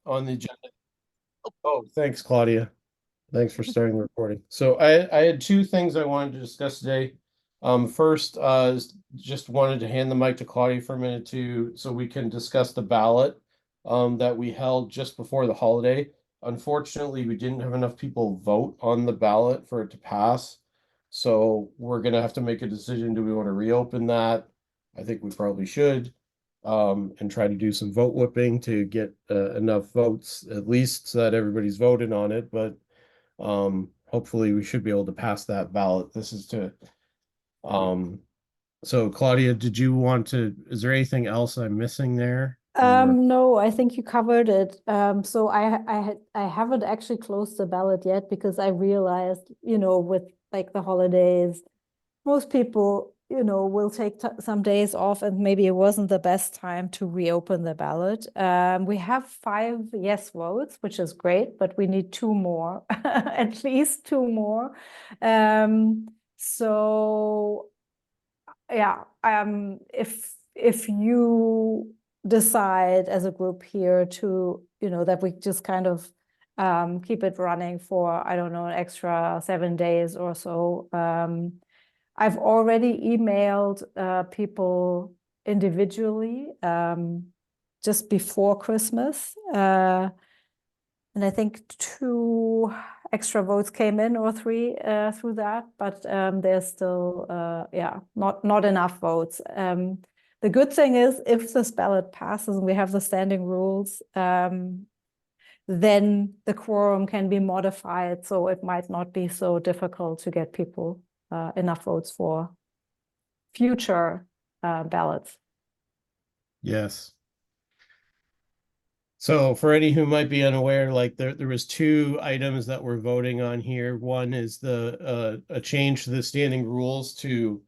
on the agenda. Oh, thanks, Claudia. Thanks for starting the recording. So I had two things I wanted to discuss today. First, just wanted to hand the mic to Claudia for a minute so we can discuss the ballot that we held just before the holiday. Unfortunately, we didn't have enough people vote on the ballot for it to pass. So we're gonna have to make a decision. Do we want to reopen that? I think we probably should. And try to do some vote whipping to get enough votes, at least so that everybody's voted on it. But hopefully we should be able to pass that ballot. This is to so Claudia, did you want to, is there anything else I'm missing there? Or No, I think you covered it. So I haven't actually closed the ballot yet because I realized, with like the holidays, most people, will take some days off, and maybe it wasn't the best time to reopen the ballot. We have 5 yes votes, which is great, but we need 2 more, at least 2 more. So yeah, if you decide as a group here to, that we just kind of keep it running for, I don't know, an extra 7 days or so. I've already emailed people individually just before Christmas. And I think 2 extra votes came in, or 3 through that, but there's still, not enough votes. The good thing is, if this ballot passes and we have the standing rules, then the quorum can be modified, so it might not be so difficult to get people enough votes for future ballots. yes. So for any who might be unaware, like there was two items that we're voting on here. One is the a change to the standing rules to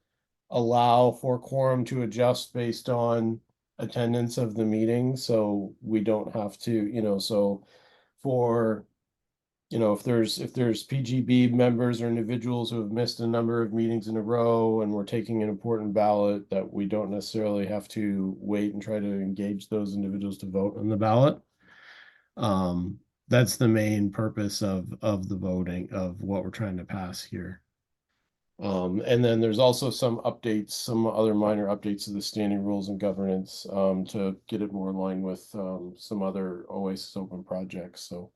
allow for quorum to adjust based on attendance of the meeting. So we don't have to, so for if there's PGB members or individuals who have missed a number of meetings in a row and we're taking an important ballot, that we don't necessarily have to wait and try to engage those individuals to vote on the ballot. That's the main purpose of the voting of what we're trying to pass here. And then there's also some updates, some other minor updates to the standing rules and governance to get it more in line with some other Oasis Open projects. So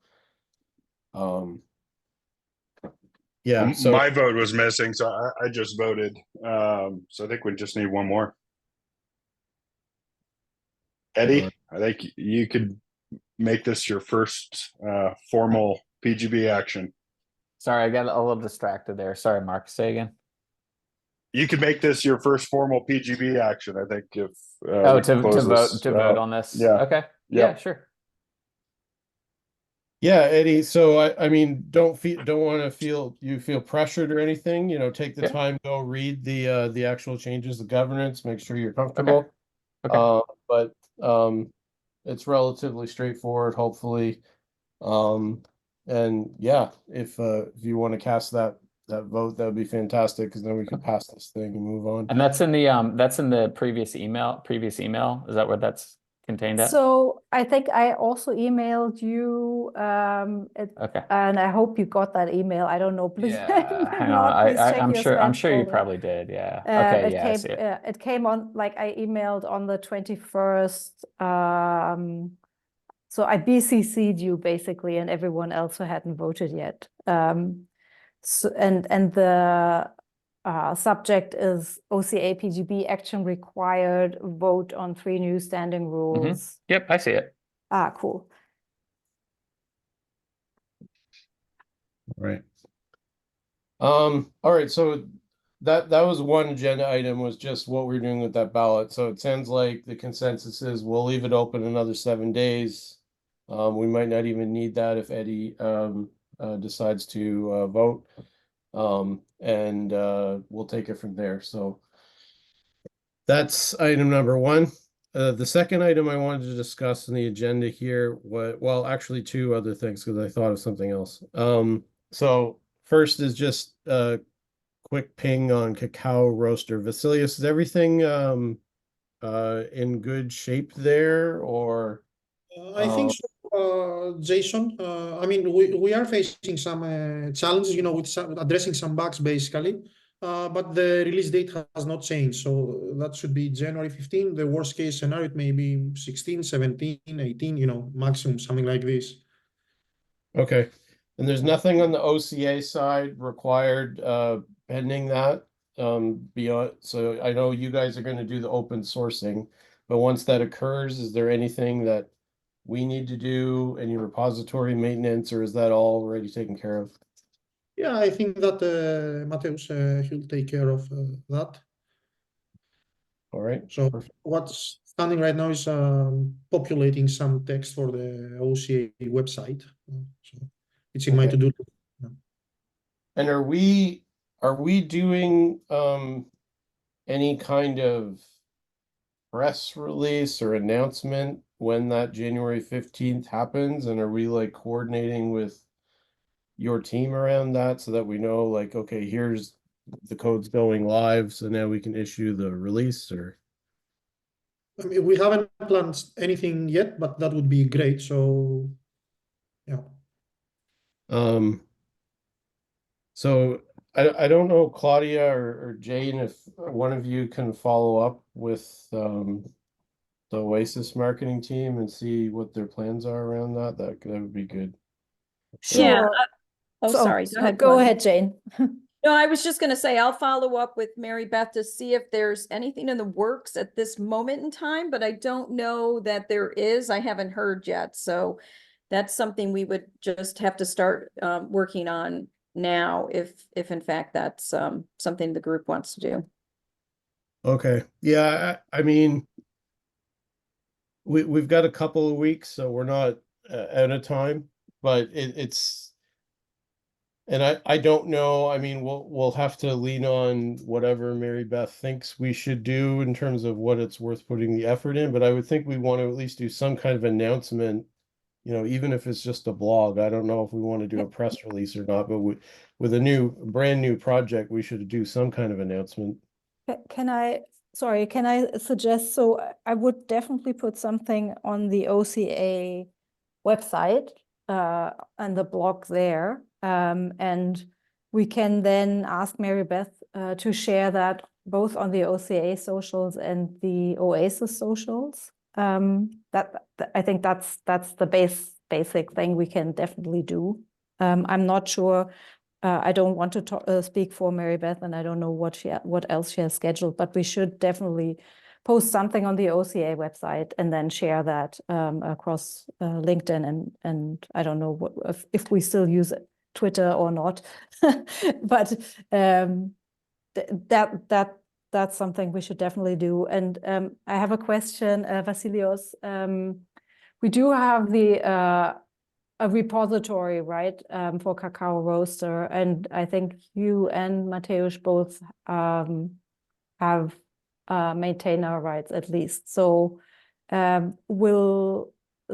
yeah, so My vote was missing, so I just voted. So I think we just need one more. Eddie, I think you could make this your first formal PGB action. Sorry, I got a little distracted there. Sorry, Mark. Say again. You could make this your first formal PGB action. I think if Oh, to vote on this. Yeah. Okay. Yep. Yeah, sure. yeah, Eddie. So I mean, don't want to feel pressured or anything. Take the Yeah. time, go read the actual changes of governance, make sure you're comfortable. Okay. But it's relatively straightforward, hopefully. And yeah, if you want to cast that vote, that would be fantastic, because then we can pass this thing and move on. And that's in the previous email. Is that where that's contained at? So I think I also emailed you, Okay. and I hope you got that email. I don't know, please. Yeah. Hang on. Not, please check I'm your sure spam you folder. probably did. Yeah. Okay. It Yeah, I came, see it. it came on, like, I emailed on the 21st. So I BCC'd you basically, and everyone else who hadn't voted yet. So, and the subject is OCA PGB action required, vote on 3 new standing rules. Yep, I see it. Cool. Right. All right, so that was one agenda item, was just what we're doing with that ballot. So it sounds like the consensus is we'll leave it open another 7 days. We might not even need that if Eddie decides to vote. And we'll take it from there. So that's item number one. The second item I wanted to discuss in the agenda here, well, actually 2 other things, because I thought of something else. So first is just a quick ping on cacao roaster. Vasilius, is everything in good shape there, or I think so. Jason. I mean, we are facing some challenges, with addressing some bugs, basically. But the release date has not changed. So that should be January 15. The worst case scenario, it may be 16, 17, 18, maximum, something like this. Okay. And there's nothing on the OCA side required pending that beyond. So I know you guys are going to do the open sourcing, but once that occurs, is there anything that we need to do, any repository maintenance, or is that all already taken care of? Yeah, I think that Mateusz, he'll take care of that. All right. So Perfect. what's standing right now is populating some text for the OCA website. So it's in my Okay. to-do list. And are we doing any kind of press release or announcement when that January 15th happens? And are we like coordinating with your team around that so that we know like, okay, here's the code's going live, so now we can issue the release? Or I mean, we haven't planned anything yet, but that would be great. So yeah. So I don't know, Claudia or Jane, if one of you can follow up with the Oasis marketing team and see what their plans are around that. That would be good. Yeah. Sure. Oh, So- sorry. so Go ahead. Go Claudia. ahead, Jane. No, I was just going to say, I'll follow up with Mary Beth to see if there's anything in the works at this moment in time, but I don't know that there is. I haven't heard yet. So that's something we would just have to start working on now if in fact that's something the group wants to do. Okay. Yeah, I mean, we've got a couple of weeks, so we're not out of time, but it's. And I don't know. I mean, we'll have to lean on whatever Mary Beth thinks we should do in terms of what it's worth putting the effort in. But I would think we want to at least do some kind of announcement, even if it's just a blog. I don't know if we want to do a press release or not, but with a brand new project, we should do some kind of announcement. Can I suggest, so I would definitely put something on the OCA website and the blog there. And we can then ask Mary Beth to share that both on the OCA socials and the Oasis socials. I think that's the basic thing we can definitely do. I'm not sure. I don't want to speak for Mary Beth, and I don't know what else she has scheduled, but we should definitely post something on the OCA website and then share that across LinkedIn and I don't know if we still use Twitter or not, but that's something we should definitely do. And I have a question, Vasilios. We do have a repository, right, for Cacao Roaster, and I think you and Mateusz both have maintainer rights at least. So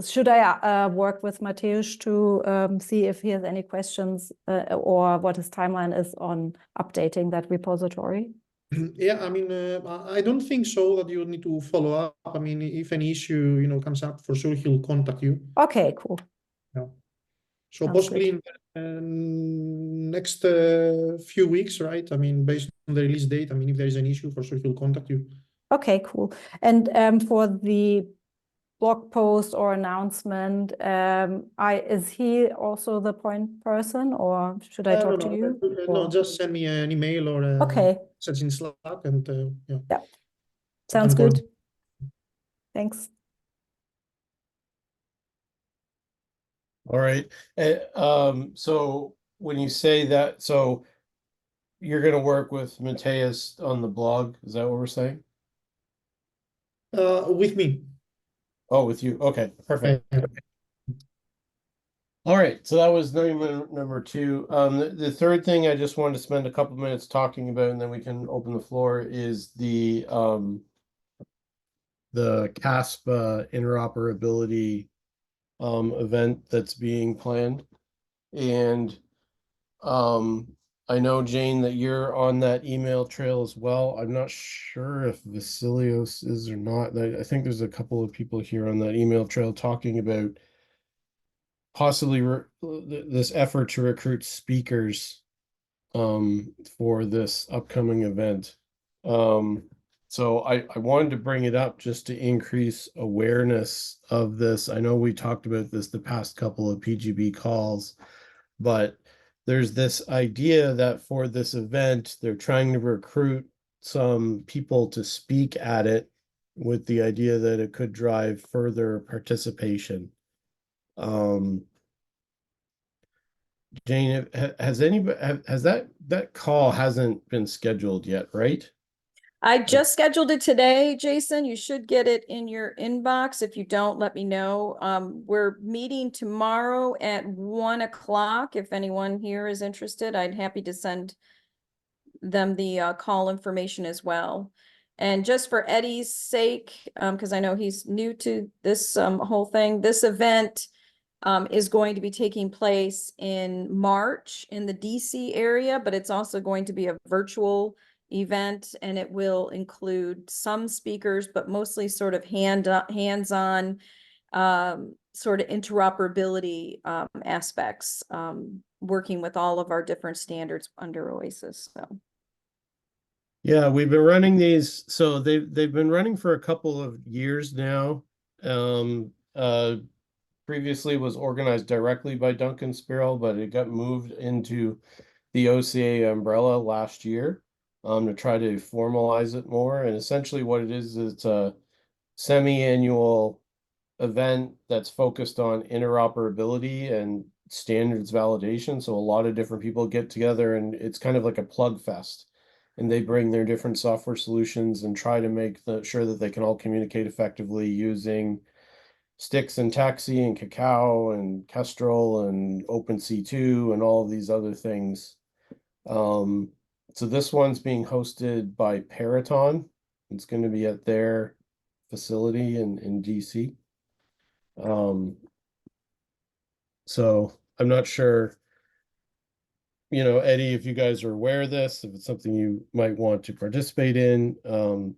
should I work with Mateusz to see if he has any questions or what his timeline is on updating that repository? Yeah, I mean, I don't think so that you need to follow up. I mean, if any issue, comes up, for sure he'll contact you. Okay, cool. Yeah. So Sounds possibly good. in the next few weeks, right? I mean, based on the release date, I mean, if there is an issue, for sure he'll contact you. Okay, cool. And for the blog post or announcement, is he also the point person, or should I talk to you? No, just send me an email or Okay. search in Slack, and yeah. Sounds can good. Thanks. All right. So when you say that, so you're going to work with Mateus on the blog, is that what we're saying? With me. Oh, with you. Okay, perfect. Yeah. All right, so that was number two. The third thing I just wanted to spend a couple minutes talking about, and then we can open the floor, is the CASP interoperability event that's being planned. And I know, Jane, that you're on that email trail as well. I'm not sure if Vasilios is or not. I think there's a couple of people here on that email trail talking about possibly this effort to recruit speakers for this upcoming event. So I wanted to bring it up just to increase awareness of this. I know we talked about this the past couple of PGB calls, but there's this idea that for this event, they're trying to recruit some people to speak at it with the idea that it could drive further participation. Jane, has anybody, has that call hasn't been scheduled yet, right? I just scheduled it today, Jason. You should get it in your inbox. If you don't, let me know. We're meeting tomorrow at 1 o'clock. If anyone here is interested, I'd happy to send them the call information as well. And just for Eddie's sake, because I know he's new to this whole thing, this event is going to be taking place in March in the DC area, but it's also going to be a virtual event, and it will include some speakers, but mostly sort of hands-on sort of interoperability aspects, working with all of our different standards under OASIS. So Yeah, we've been running these, so they've been running for a couple of years now. Previously was organized directly by Duncan Spirrell, but it got moved into the OCA umbrella last year to try to formalize it more. And essentially what it is, it's a semi-annual event that's focused on interoperability and standards validation. So a lot of different people get together and it's kind of like a plug fest. And they bring their different software solutions and try to make sure that they can all communicate effectively using Stix and Taxi and Cacao and Kestrel and OpenC2 and all of these other things. So this one's being hosted by Peraton. It's going to be at their facility in DC. So I'm not sure, Eddie, if you guys are aware of this, if it's something you might want to participate in.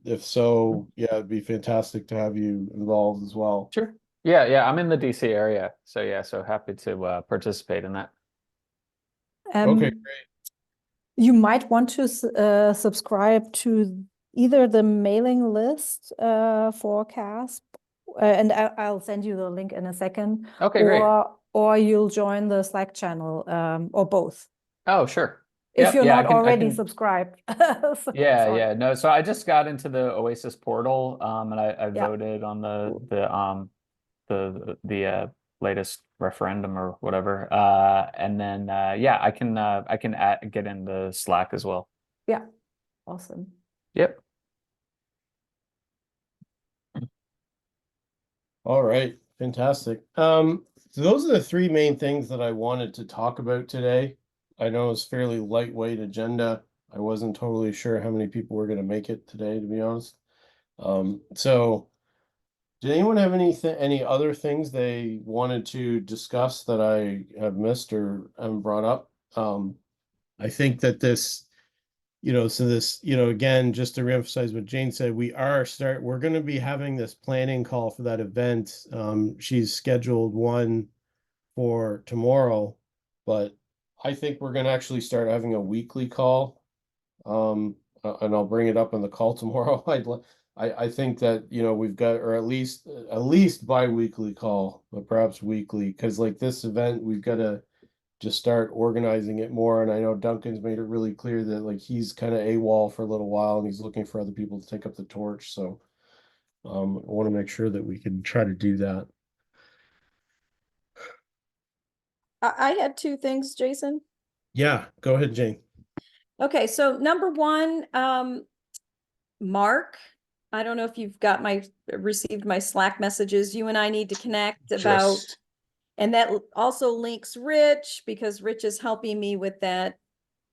If so, yeah, it'd be fantastic to have you involved as well. Sure. Yeah, I'm in the DC area, so yeah, so happy to participate in that. Okay, Um, You might want to subscribe to either the mailing list for CASP, and I'll send you the link in a second. Okay, great. Or you'll join the Slack channel, or both. Oh, sure. If Yep, you're yeah, not I already can, subscribed. yeah, Sorry. yeah. No, so I just got into the Oasis portal, and I Yeah. voted on the latest referendum or whatever. And then yeah, I can get into Slack as well. Yeah. Awesome. Yep. all right, fantastic. So those are the three main things that I wanted to talk about today. I know it's fairly lightweight agenda. I wasn't totally sure how many people were going to make it today, to be honest. So did anyone have any other things they wanted to discuss that I have missed or haven't brought up? I think that this, so this, again, just to reemphasize what Jane said, we're going to be having this planning call for that event. She's scheduled one for tomorrow, but I think we're going to actually start having a weekly call. And I'll bring it up on the call tomorrow. I think that, we've got, or at least bi-weekly call, but perhaps weekly, because like this event, we've got to just start organizing it more. And I know Duncan's made it really clear that like he's kind of AWOL for a little while and he's looking for other people to take up the torch. So I want to make sure that we can try to do that. I had two things, Jason. Yeah, go ahead, Jane. Okay, so number one, Mark, I don't know if you've received my Slack messages. You and I need to connect about, and that also links Rich, because Rich is helping me with that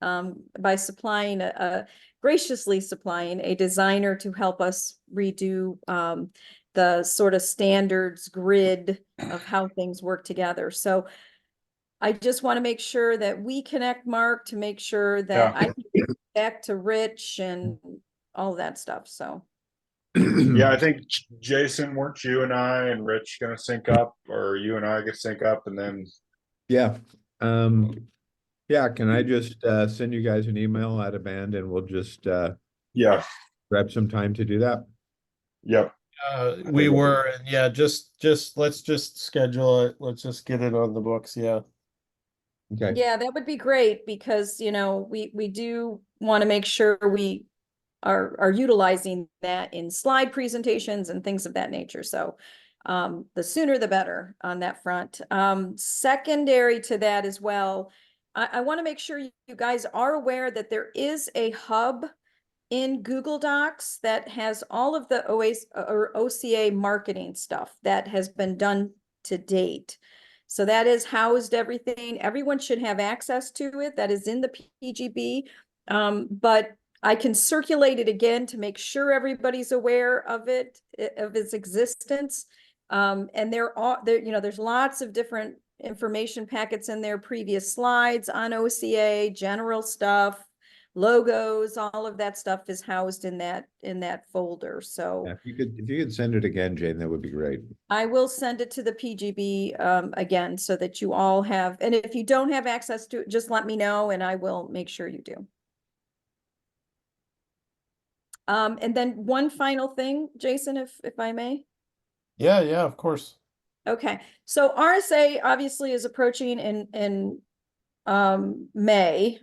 by supplying graciously supplying a designer to help us redo the sort of standards grid of how things work together. So I just want to make sure that we connect, Mark, to make sure that I can get back to Rich and all of that stuff. So Yeah, I think Jason, weren't you and I and Rich gonna sync up, or you and I get sync up, and then Yeah. Yeah, can I just send you guys an email at a band and we'll just yeah, grab some time to do that? yep. We were, and yeah, let's just schedule it. Let's just get it on the books. Yeah. Okay. Yeah, that would be great because, we do want to make sure we are utilizing that in slide presentations and things of that nature. So the sooner the better on that front. Secondary to that as well, I want to make sure you guys are aware that there is a hub in Google Docs that has all of the OCA marketing stuff that has been done to date. So that is housed everything. Everyone should have access to it. That is in the PGB. But I can circulate it again to make sure everybody's aware of it, of its existence. And there's lots of different information packets in there, previous slides on OCA, general stuff, logos, all of that stuff is housed in that folder. So Yeah, if you could send it again, Jane, that would be great. I will send it to the PGB again so that you all have, and if you don't have access to it, just let me know and I will make sure you do. And then one final thing, Jason, if I may. Yeah, of course. Okay, so RSA obviously is approaching in May,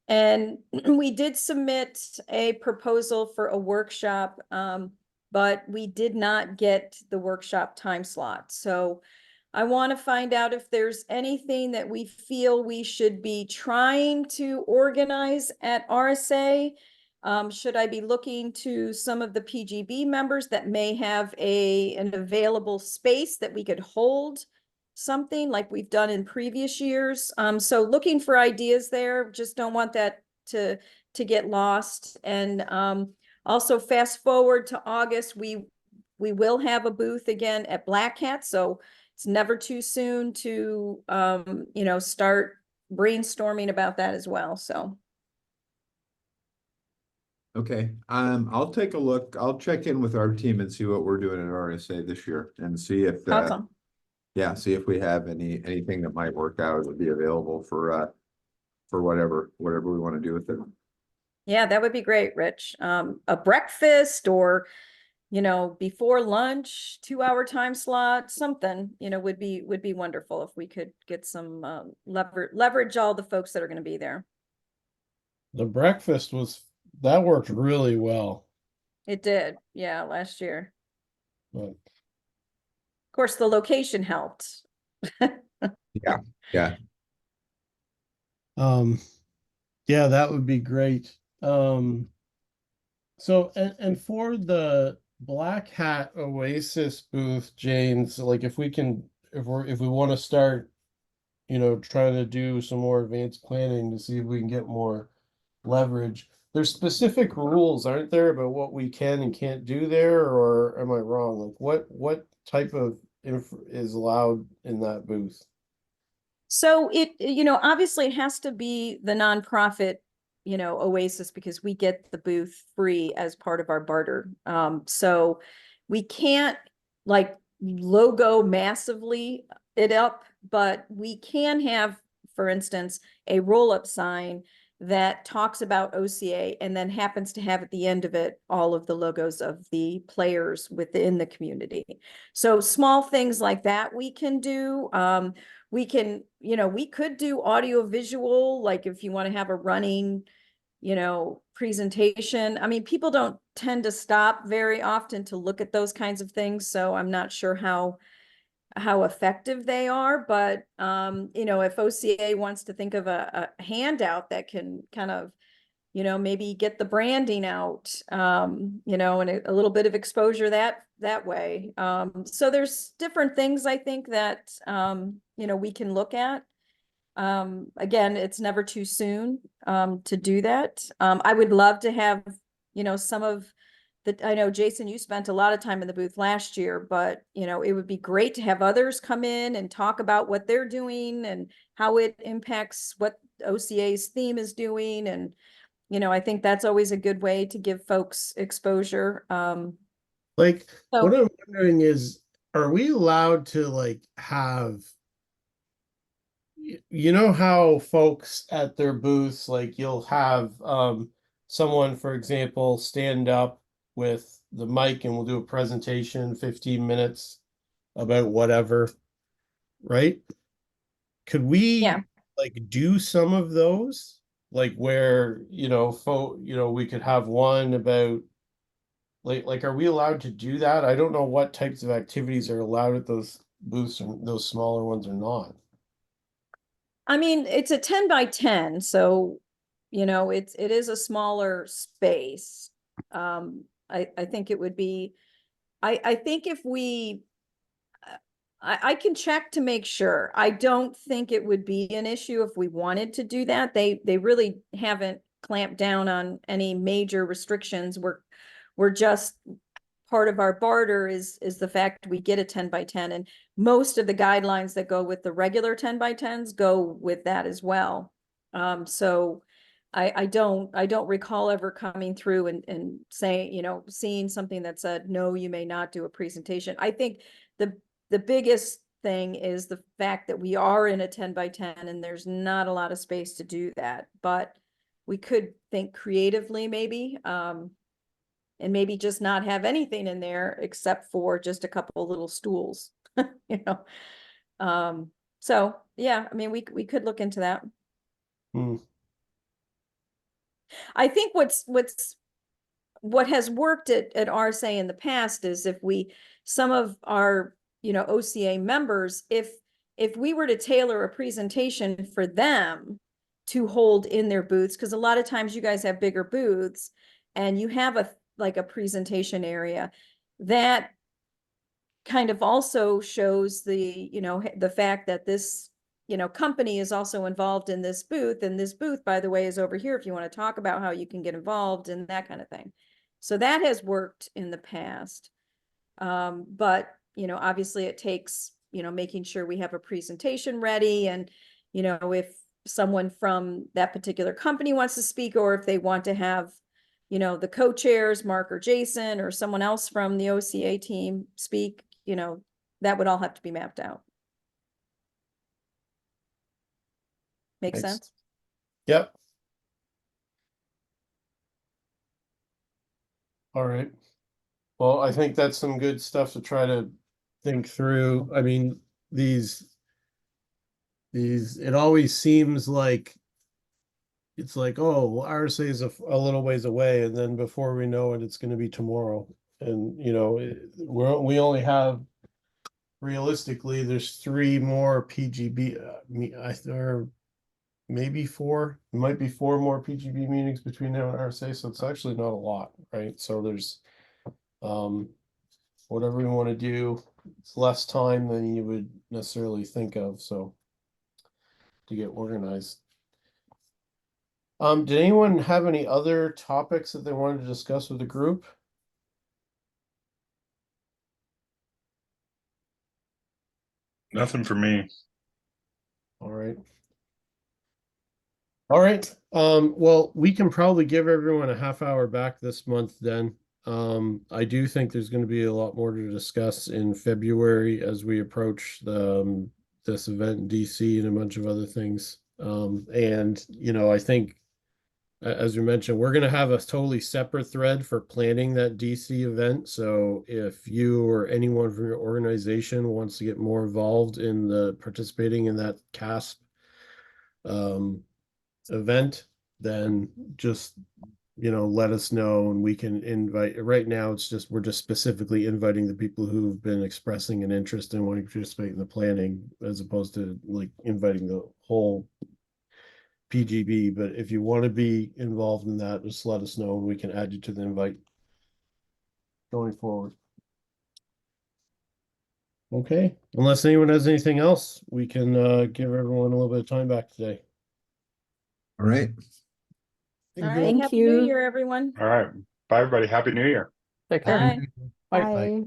and we did submit a proposal for a workshop, but we did not get the workshop time slot. So I want to find out if there's anything that we feel we should be trying to organize at RSA. Should I be looking to some of the PGB members that may have an available space that we could hold something like we've done in previous years? So looking for ideas there, just don't want that to get lost. And also fast forward to August, we will have a booth again at Black Hat. So it's never too soon to start brainstorming about that as well. So Okay, I'll take a look. I'll check in with our team and see what we're doing at RSA this year and see if awesome. yeah, see if we have anything that might work out would be available for whatever we want to do with it. Yeah, that would be great, Rich. A breakfast or, before lunch, 2-hour time slot, something, would be wonderful if we could get some leverage all the folks that are going to be there. The breakfast that worked really well. It did, yeah, last year. But, Of course, the location helped. Yeah. yeah, that would be great. So and for the Black Hat Oasis booth, James, like if we want to start, trying to do some more advanced planning to see if we can get more leverage. There's specific rules, aren't there, about what we can and can't do there, or am I wrong? Like what type of is allowed in that booth? So obviously it has to be the nonprofit, Oasis, because we get the booth free as part of our barter. So we can't like logo massively it up, but we can have, for instance, a roll-up sign that talks about OCA and then happens to have at the end of it all of the logos of the players within the community. So small things like that we can do. We could do audio visual, like if you want to have a running, presentation. I mean, people don't tend to stop very often to look at those kinds of things. So I'm not sure how effective they are, but if OCA wants to think of a handout that can kind of, maybe get the branding out, and a little bit of exposure that way. So there's different things I think that, we can look at. Again, it's never too soon to do that. I would love to have, some of I know, Jason, you spent a lot of time in the booth last year, but it would be great to have others come in and talk about what they're doing and how it impacts what OCA's theme is doing. And, I think that's always a good way to give folks exposure. Like, So- what I'm wondering is, are we allowed to like have, you know how folks at their booths, like you'll have someone, for example, stand up with the mic and we'll do a presentation, 15 minutes about whatever, right? Could we Yeah. like do some of those? Like where, we could have one about like are we allowed to do that? I don't know what types of activities are allowed at those booths and those smaller ones are not. I mean, it's a 10 by 10, so, it is a smaller space. I think it would be, I think if we, I can check to make sure. I don't think it would be an issue if we wanted to do that. They really haven't clamped down on any major restrictions. We're just, part of our barter is the fact we get a 10 by 10, and most of the guidelines that go with the regular 10 by 10s go with that as well. So I don't recall ever coming through and saying, seeing something that said, no, you may not do a presentation. I think the biggest thing is the fact that we are in a 10 by 10 and there's not a lot of space to do that, but we could think creatively maybe, and maybe just not have anything in there except for just a couple of little stools, you know? So yeah, I mean, we could look into that. Hmm. I think what has worked at RSA in the past is if some of our, OCA members, if we were to tailor a presentation for them to hold in their booths, because a lot of times you guys have bigger booths and you have a presentation area that kind of also shows the fact that this, company is also involved in this booth, and this booth, by the way, is over here if you want to talk about how you can get involved and that kind of thing. So that has worked in the past. But, obviously it takes, making sure we have a presentation ready, and, if someone from that particular company wants to speak, or if they want to have, the co-chairs, Mark or Jason, or someone else from the OCA team speak, that would all have to be mapped out. Make Makes- sense? Yep. All right. Well, I think that's some good stuff to try to think through. I mean, it always seems like it's like, oh, well, RSA is a little ways away, and then before we know it, it's going to be tomorrow. And we only have, realistically, there's 3 more PGB. Or maybe 4. It might be 4 more PGB meetings between now and RSA, so it's actually not a lot, right? So there's whatever we want to do, it's less time than you would necessarily think of, so to get organized. Did anyone have any other topics that they wanted to discuss with the group? Nothing for me. All right. All right. Well, we can probably give everyone a half hour back this month then. I do think there's going to be a lot more to discuss in February as we approach this event in DC and a bunch of other things. And I think, as we mentioned, we're going to have a totally separate thread for planning that DC event. So if you or anyone from your organization wants to get more involved in the participating in that CASP event, then just let us know and we can invite. Right now we're just specifically inviting the people who've been expressing an interest in wanting to participate in the planning, as opposed to like inviting the whole PGB. But if you want to be involved in that, just let us know and we can add you to the invite going forward. Okay, unless anyone has anything else, we can give everyone a little bit of time back today. All right. All right, Thank Happy New you. Year, everyone. All right. Bye, everybody. Happy New Year. Take care. Bye. Bye. Bye.